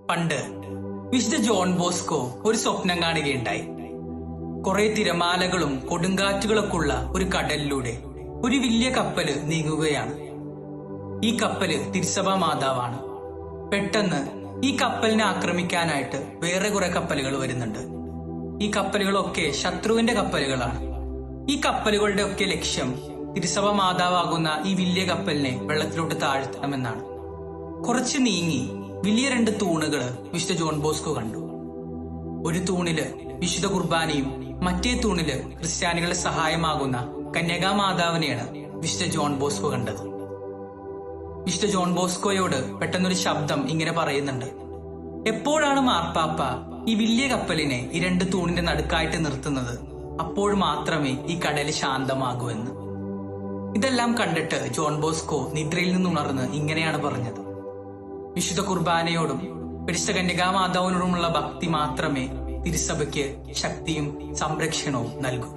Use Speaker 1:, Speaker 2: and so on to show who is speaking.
Speaker 1: പണ്ട് വിശുദ്ധ John Bosco ഒരു സ്വപ്നം കാണുകയുണ്ടായി. കുറെ തിരമാലകളും കൊടുങ്കാറ്റുകളൊക്കെ ഉള്ള ഒരു കടലിലൂടെ ഒരു വലിയ കപ്പല് നീങ്ങുകയാണ്. ഈ കപ്പല് തിരുസഭാ മാതാവാണ്. പെട്ടെന്ന് ഈ കപ്പലിനെ ആക്രമിക്കാനായിട്ട് വേറെ കുറെ കപ്പലുകൾ വരുന്നുണ്ട്. ഈ കപ്പലുകളൊക്കെ ശത്രുവിന്റെ കപ്പലുകളാണ്. ഈ കപ്പലുകളുടെ ഒക്കെ ലക്ഷ്യം തിരുസഭാ മാതാവാകുന്ന ഈ വലിയ കപ്പലിനെ വെള്ളത്തിലോട്ട് താഴ്ത്തണമെന്നാണ്. കുറച്ച് നീങ്ങി വലിയ രണ്ട് തൂണുകള് വിശുദ്ധ ജോൺ ബോസ്കോ കണ്ടു. ഒരു തൂണില് വിശുദ്ധ കുർബാനയും മറ്റേ തൂണില് ക്രിസ്ത്യാനികളുടെ സഹായമാകുന്ന കന്യകാ മാതാവിനെയാണ് വിശുദ്ധ ജോൺ ബോസ്കോ കണ്ടത്. വിശുദ്ധ ജോൺ ബോസ്കോയോട് പെട്ടെന്നൊരു ശബ്ദം ഇങ്ങനെ പറയുന്നുണ്ട്: എപ്പോഴാണ് മാർപ്പാപ്പ ഈ വലിയ കപ്പലിനെ ഈ രണ്ട് തൂണിന്റെ നടുക്കായിട്ട് നിർത്തുന്നത്, അപ്പോൾ മാത്രമേ ഈ കടല് ശാന്തമാകൂ എന്ന്. ഇതെല്ലാം കണ്ടിട്ട് ജോൺ ബോസ്കോ നിദ്രയിൽ നിന്നുണർന്ന് ഇങ്ങനെയാണ് പറഞ്ഞത്: വിശുദ്ധ കുർബാനയോടും പരിശുദ്ധ കന്യകാമാതാവിനോടുമുള്ള ഭക്തി മാത്രമേ തിരുസഭയ്ക്ക് ശക്തിയും സംരക്ഷണവും നൽകൂ.